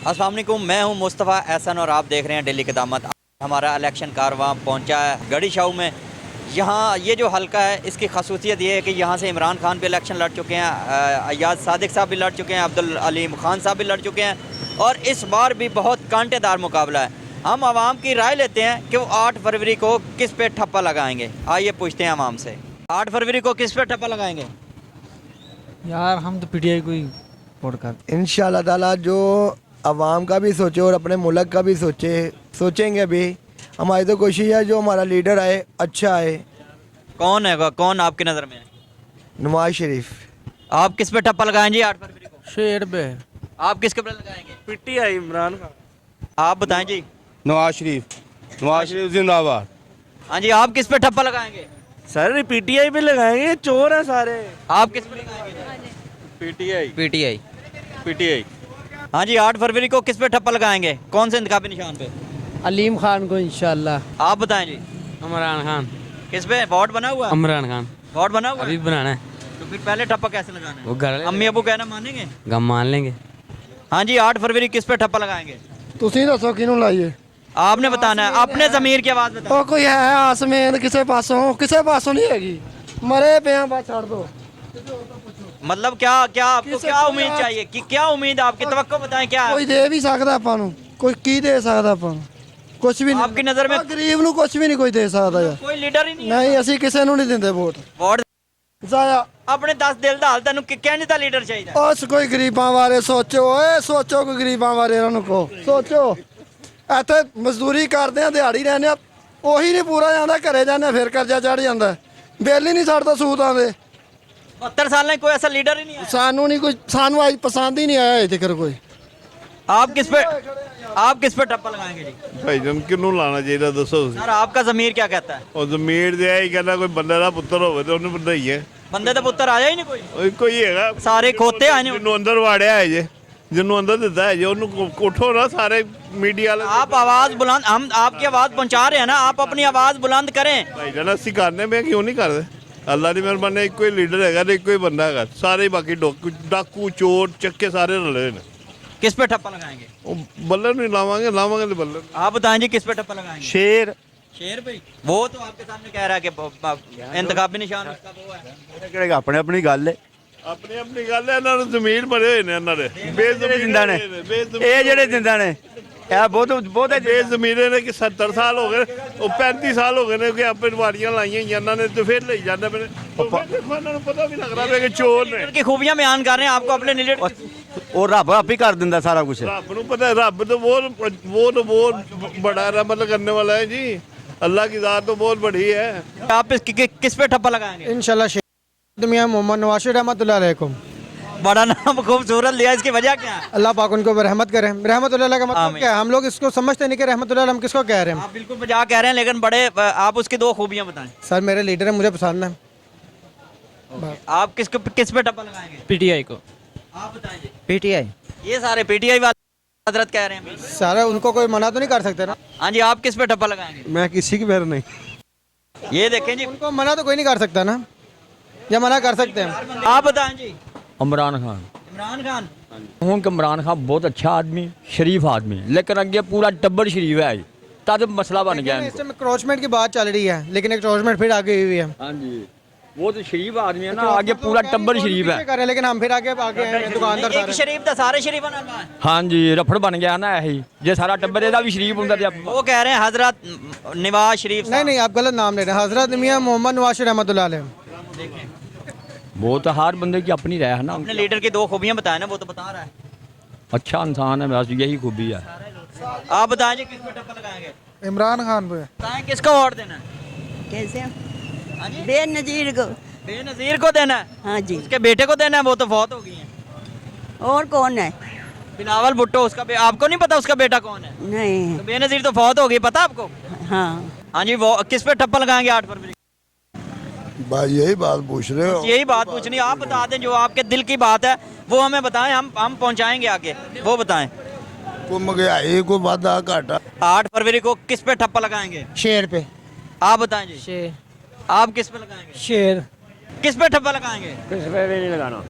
अस्सलाम वालेकुम, मैं हूं मुस्तफ़ा एहसन और आप देख रहे हैं डेली क़दामत। हमारा इलेक्शन कारवां पहुंचा है गढ़ी शाहू में। यहाँ ये जो हलका है इसकी खसूसियत ये है कि यहाँ से इमरान खान भी इलेक्शन लड़ चुके हैं, अय्याज सादिक साहब भी लड़ चुके हैं, अब्दुल अलीम खान साहब भी लड़ चुके हैं और इस बार भी बहुत कांटेदार मुकाबला है। हम आवाम की राय लेते हैं कि वो 8 फरवरी को किस पे ठप्पा लगाएंगे। आइए पूछते हैं आवाम से, 8 फरवरी को किस पे ठप्पा लगाएंगे? यार हम तो पीटीआई को ही वोट करते। इंशाल्लाह ताला जो आवाम का भी सोचे और अपने मुल्क का भी सोचेंगे भी। हमारी तो कोशिश है जो हमारा लीडर आए अच्छा आए। कौन है, कौन आपकी नज़र में है? नवाज शरीफ। आप किस पे ठप्पा लगाएंगे 8 फरवरी को? शेर पे आप किसके पे लगाएंगे? पीटीआई इमरान खान। आप बताएं जी। नवाज शरीफ जिंदाबाद। हाँ जी, आप किस पे ठप्पा लगाएंगे? सर पीटीआई पे लगाएंगे, चोर है सारे। आप किस पे लगाएंगे? पीटीआई। हाँ जी, 8 फरवरी को किस पे ठप्पा लगाएंगे? कौन से इंतखाबी निशान पे? अलीम खान को इंशाल्लाह। आप बताएं जी। इमरान खान। किस पे वोट बना हुआ? इमरान खान वोट बना हुआ अभी है? बनाना है, तो फिर पहले ठप्पा कैसे लगाना है? वो घर अम्मी अबू कहना मानेंगे? गम मान लेंगे। हाँ जी, 8 फरवरी किस पे ठप्पा लगाएंगे? ਤੁਸੀਂ ਦੱਸੋ ਕਿਹਨੂੰ ਲਾਈਏ? आपने बताना है, अपने ज़मीर की आवाज़ बताओ। ਉਹ ਕੋਈ ਹੈ ਆਸਮੇਨ ਕਿਸੇ ਪਾਸੋਂ ਨਹੀਂ ਹੈਗੀ। ਮਰੇ ਪਏ ਆ ਬਸ ਛੱਡ ਦੋ। मतलब क्या क्या आपको क्या उम्मीद चाहिए कि क्या उम्मीद आपकी तवक्को बताएं क्या है? ਕੋਈ ਦੇ ਵੀ ਸਕਦਾ ਆਪਾਂ ਨੂੰ, ਕੋਈ ਕੀ ਦੇ ਸਕਦਾ ਆਪਾਂ ਨੂੰ? ਕੁਝ ਵੀ ਨਹੀਂ। आपकी नज़र में ਗਰੀਬ ਨੂੰ ਕੁਝ ਵੀ ਨਹੀਂ ਕੋਈ ਦੇ ਸਕਦਾ ਯਾਰ। कोई लीडर ही नहीं है। ਨਹੀਂ ਅਸੀਂ ਕਿਸੇ ਨੂੰ ਨਹੀਂ ਦਿੰਦੇ ਵੋਟ। वोट ਜ਼ਾਇਆ अपने 10 दिल दा हाल तेनू कहने दा लीडर चाहिए। ਉਸ ਕੋਈ ਗਰੀਬਾਂ ਬਾਰੇ ਸੋਚੋ, ਓਏ ਸੋਚੋ ਕੋਈ ਗਰੀਬਾਂ ਬਾਰੇ ਇਹਨਾਂ ਨੂੰ ਕਹੋ ਸੋਚੋ। ਇੱਥੇ ਮਜ਼ਦੂਰੀ ਕਰਦੇ ਆ, ਦਿਹਾੜੀ ਰਹਿੰਦੇ ਆ, ਉਹੀ ਨਹੀਂ ਪੂਰਾ ਜਾਂਦਾ, ਘਰੇ ਜਾਂਦੇ ਫਿਰ ਕਰਜ਼ਾ ਚੜ ਜਾਂਦਾ। ਬਿੱਲ ਹੀ ਨਹੀਂ ਛੱਡਦਾ ਸੂਤ ਆਉਂਦੇ। 72 साल में कोई ऐसा लीडर ही नहीं है। ਸਾਨੂੰ ਨਹੀਂ ਕੋਈ, ਸਾਨੂੰ ਅੱਜ ਪਸੰਦ ਹੀ ਨਹੀਂ ਆਇਆ ਅਜੇ ਤੱਕ ਕੋਈ। आप किस पे ठप्पा लगाएंगे जी? ਭਾਈ ਜਨ ਕਿਹਨੂੰ ਲਾਣਾ ਚਾਹੀਦਾ ਦੱਸੋ ਤੁਸੀਂ? सर आपका ज़मीर क्या कहता है? ਉਹ ਜ਼ਮੀਰ ਦੇ ਆਈ ਕਹਿੰਦਾ ਕੋਈ ਬੰਦੇ ਦਾ ਪੁੱਤਰ ਹੋਵੇ ਤੇ ਉਹਨੂੰ ਵਧਾਈਏ। बंदे तो पुत्र आया ही नहीं कोई। ਉਹ ਕੋਈ ਹੈਗਾ सारे खोते आए हैं। ਜਿਹਨੂੰ ਅੰਦਰ ਵਾੜਿਆ ਹੈ ਜੇ, ਜਿਹਨੂੰ ਅੰਦਰ ਦਿੱਤਾ ਹੈ ਜੇ ਉਹਨੂੰ ਕੋਠੋ ਨਾ ਸਾਰੇ ਮੀਡੀਆ ਵਾਲੇ। आप आवाज़ बुलंद, हम आपकी आवाज़ पहुंचा रहे हैं ना, आप अपनी आवाज़ बुलंद करें। ਭਾਈ ਜਨ ਅਸੀਂ ਕਰਨੇ ਮੈਂ ਕਿਉਂ ਨਹੀਂ ਕਰਦੇ? ਅੱਲਾ ਦੀ ਮਿਹਰਬਾਨੀ ਇੱਕੋ ਹੀ ਲੀਡਰ ਹੈਗਾ ਤੇ ਇੱਕੋ ਹੀ ਬੰਦਾ ਹੈਗਾ, ਸਾਰੇ ਬਾਕੀ ਡਾਕੂ ਚੋਰ ਚੱਕੇ ਸਾਰੇ ਰਲੇ ਨੇ। किस पे ठप्पा लगाएंगे? ਉਹ ਬੱਲੇ ਨੂੰ ਲਾਵਾਂਗੇ ਤੇ ਬੱਲੇ। आप बताएं जी किस पे ठप्पा लगाएंगे? ਸ਼ੇਰ शेर पे। वो तो आपके सामने कह रहा है कि इंतखाबी निशान उसका वो है। ਕਿਹੜੇ ਆਪਣੇ ਆਪਣੀ ਗੱਲ ਹੈ, ਆਪਣੀ ਗੱਲ ਹੈ। ਇਹਨਾਂ ਨੂੰ ਜ਼ਮੀਰ ਭਰੇ ਹੋਏ ਨੇ, ਇਹਨਾਂ ਦੇ ਬੇਜ਼ਮੀਰ ਦਿੰਦਾ ਨੇ। ਇਹ ਜਿਹੜੇ ਦਿੰਦਾ ਨੇ ਇਹ ਬਹੁਤ ਬੇਜ਼ਮੀਰੇ ਨੇ ਕਿ 70 ਸਾਲ ਹੋ ਗਏ, ਉਹ 35 ਸਾਲ ਹੋ ਗਏ ਨੇ ਕਿ ਆਪੇ ਵਾਰੀਆਂ ਲਾਈਆਂ ਹੀ ਇਹਨਾਂ ਨੇ ਤੇ ਫਿਰ ਲਈ ਜਾਂਦੇ ਪਏ ਨੇ। ਇਹਨਾਂ ਨੂੰ ਪਤਾ ਵੀ ਲੱਗਦਾ ਪਿਆ ਕਿ ਚੋਰ ਨੇ। की खूबियां बयान कर रहे हैं आपको अपने लीडर। ਉਹ ਰੱਬ ਆਪ ਹੀ ਕਰ ਦਿੰਦਾ ਸਾਰਾ ਕੁਝ। ਰੱਬ ਨੂੰ ਪਤਾ है, ਰੱਬ तो बहुत बड़ा रहमत करने वाला है जी। अल्लाह की ज़ात तो बहुत बड़ी है। आप किस पे ठप्पा लगाएंगे? इंशाल्लाह मियां मोहम्मद नवाज शरीफ रहमतुल्लाह अलैकुम। बड़ा नाम खूबसूरत लिया, इसकी वजह क्या है? अल्लाह पाक उनको रहमत करे। रहमतुल्लाह का मतलब आमीन। क्या है? हम लोग इसको समझते नहीं कि रहमतुल्लाह हम किसको कह रहे हैं। आप बिल्कुल मजाक कह रहे हैं, लेकिन बड़े आप उसकी 2 खूबियां बताएं। सर मेरे लीडर है, मुझे पसंद है। आप किस पे ठप्पा लगाएंगे? पीटीआई को। आप बताएं जी। पीटीआई। ये सारे पीटीआई वाले हजरत कह रहे हैं। सारा उनको कोई मना तो नहीं कर सकते ना। हाँ जी, आप किस पे ठप्पा लगाएंगे? मैं किसी की पैर नहीं। ये देखें जी, उनको मना तो कोई नहीं कर सकता ना, या मना कर सकते हैं? आप बताएं जी। इमरान खान। इमरान खान। हूँ कि इमरान खान बहुत अच्छा आदमी, शरीफ आदमी, लेकिन अगे पूरा टब्बर शरीफ है, तब मसला बन गया इस समय क्रोचमेंट की बात चल रही है, लेकिन एक क्रोचमेंट फिर आगे हुई है। हाँ जी, वो तो शरीफ आदमी है ना, आगे पूरा टब्बर शरीफ है। करें, लेकिन हम फिर आगे दुकानदार एक शरीफ था, सारे शरीफ बना हुआ है। हाँ जी, रफड़ बन गया ना यही, जे सारा टब्बर ਇਹਦਾ भी शरीफ ਹੁੰਦਾ ਤੇ वो कह रहे हैं हजरत नवाज शरीफ नहीं नहीं, आप गलत नाम ले रहे हैं। हजरत मियां मोहम्मद नवाज शरीफ रहमतुल्लाह अलैह। वो तो हर बंदे की अपनी राय है ना। अपने लीडर की 2 खूबियां बताएं ना, वो तो बता रहा है। अच्छा इंसान है, बस यही खूबी है। आप बताएं जी किस पे ठप्पा लगाएंगे? इमरान खान पे। बताएं किसको वोट देना है? कैसे? हाँ जी, बेनजीर को। बेनजीर को देना है। हाँ जी। उसके बेटे को देना है, वो तो फौत हो गई है। और कौन है? बिलावल भुट्टो, उसका आपको नहीं पता उसका बेटा कौन है? नहीं। तो बेनजीर तो फौत हो गई, पता आपको? हाँ। हाँ जी, वो किस पे ठप्पा लगाएंगे 8 फरवरी? भाई यही बात पूछ रहे हो? यही बात पूछनी, आप बता दें जो आपके दिल की बात है वो हमें बताएं, हम पहुंचाएंगे आगे, वो बताएं। को महंगाई को वादा घाटा। 8 फरवरी को किस पे ठप्पा लगाएंगे? शेर पे। आप बताएं जी। शेर। आप किस पे लगाएंगे? शेर। किस पे ठप्पा लगाएंगे? किस पे भी नहीं लगाना।